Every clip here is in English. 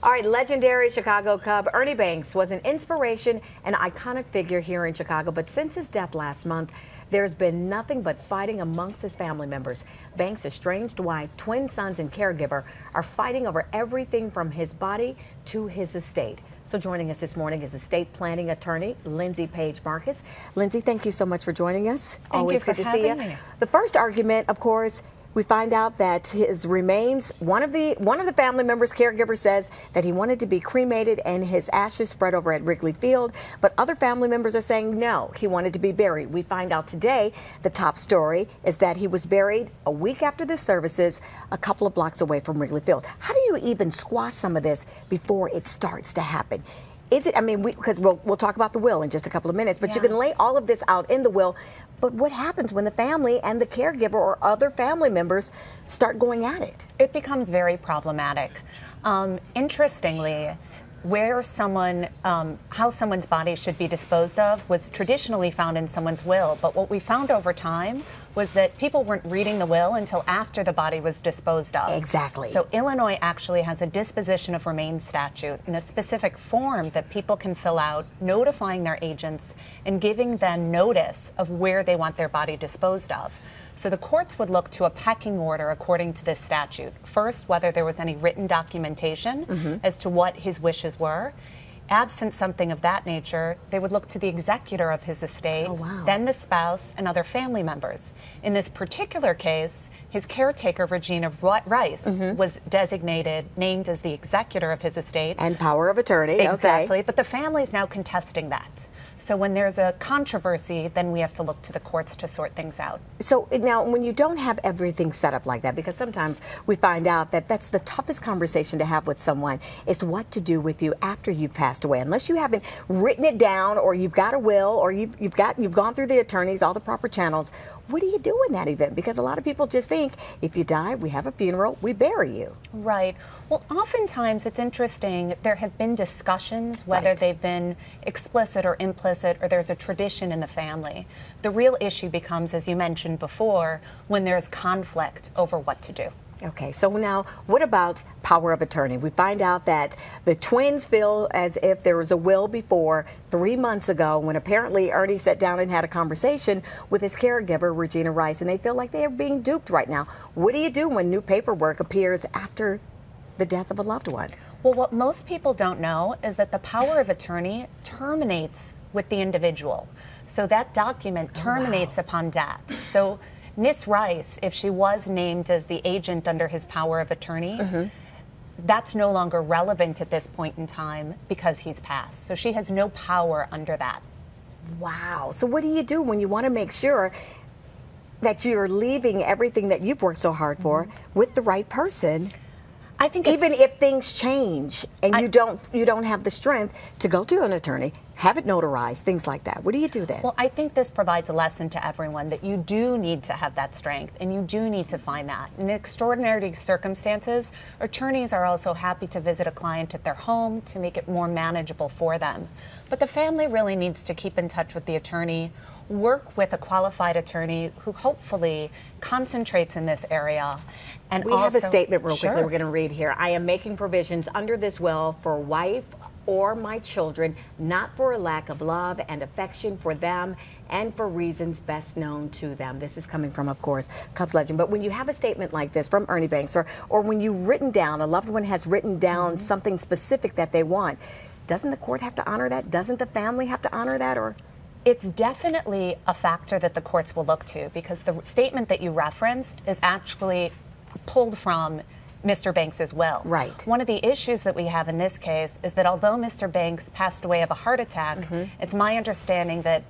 All right, legendary Chicago Cub Ernie Banks was an inspiration and iconic figure here in Chicago, but since his death last month, there's been nothing but fighting amongst his family members. Banks' estranged wife, twin sons, and caregiver are fighting over everything from his body to his estate. So joining us this morning is estate planning attorney Lindsey Markus. Lindsey, thank you so much for joining us. Always good to see you. The first argument, of course, we find out that his remains, one of the family members' caregiver says that he wanted to be cremated and his ashes spread over at Wrigley Field, but other family members are saying no, he wanted to be buried. We find out today the top story is that he was buried a week after the services a couple of blocks away from Wrigley Field. How do you even squash some of this before it starts to happen? Is it, I mean, because we'll talk about the will in just a couple of minutes, but you can lay all of this out in the will. But what happens when the family and the caregiver or other family members start going at it? It becomes very problematic. Interestingly, how someone's body should be disposed of was traditionally found in someone's will. But what we found over time was that people weren't reading the will until after the body was disposed of. Exactly. So Illinois actually has a disposition of remains statute in a specific form that people can fill out, notifying their agents and giving them notice of where they want their body disposed of. So the courts would look to a pecking order according to this statute. First, whether there was any written documentation as to what his wishes were. Absent something of that nature, they would look to the executor of his estate, then the spouse and other family members. In this particular case, his caretaker, Regina Rice, was named as the executor of his estate. And power of attorney. Exactly, okay. But the family's now contesting that. So when there's a controversy, then we have to look to the courts to sort things out. So now, when you don't have everything set up like that, because sometimes we find out that that's the toughest conversation to have with someone, is what to do with you after you've passed away. Unless you haven't written it down, or you've got a will, or you've gone through the attorneys, all the proper channels. What do you do in that event? Because a lot of people just think, if you die, we have a funeral, we bury you. Right. Well, oftentimes it's interesting. There have been discussions, whether they've been explicit or implicit, or there's a tradition in the family. The real issue becomes, as you mentioned before, when there's conflict over what to do. Okay, so now what about power of attorney? We find out that the twins feel as if there was a will before 3 months ago when apparently Ernie sat down and had a conversation with his caregiver, Regina Rice, and they feel like they are being duped right now. What do you do when new paperwork appears after the death of a loved one? Well, what most people don't know is that the power of attorney terminates with the individual. So that document terminates upon death. So Miss Rice, if she was named as the agent under his power of attorney, that's no longer relevant at this point in time because he's passed. So she has no power under that. Wow. So what do you do when you want to make sure that you're leaving everything that you've worked so hard for with the right person? I think even if things change and you don't have the strength to go to an attorney, have it notarized, things like that. What do you do then? Well, I think this provides a lesson to everyone that you do need to have that strength and you do need to find that. In extraordinary circumstances, attorneys are also happy to visit a client at their home to make it more manageable for them. But the family really needs to keep in touch with the attorney, work with a qualified attorney who hopefully concentrates in this area. And we have a statement real quickly we're going to read here. I am making provisions under this will for wife or my children, not for a lack of love and affection for them and for reasons best known to them. This is coming from, of course, Cubs legend. But when you have a statement like this from Ernie Banks, or when you've written down, a loved one has written down something specific that they want, doesn't the court have to honor that? Doesn't the family have to honor that? Or it's definitely a factor that the courts will look to, because the statement that you referenced is actually pulled from Mr. Banks's will. Right. One of the issues that we have in this case is that although Mr. Banks passed away of a heart attack, it's my understanding that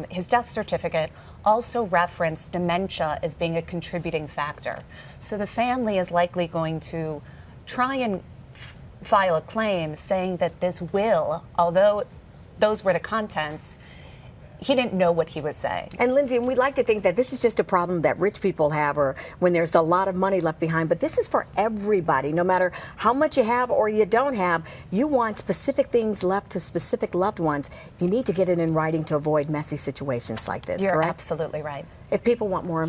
his death certificate also referenced dementia as being a contributing factor. So the family is likely going to try and file a claim saying that this will, although those were the contents, he didn't know what he was saying. And Lindsey, we'd like to think that this is just a problem that rich people have, or when there's a lot of money left behind, but this is for everybody. No matter how much you have or you don't have, you want specific things left to specific loved ones. You need to get it in writing to avoid messy situations like this, You're correct? Absolutely right. If people want more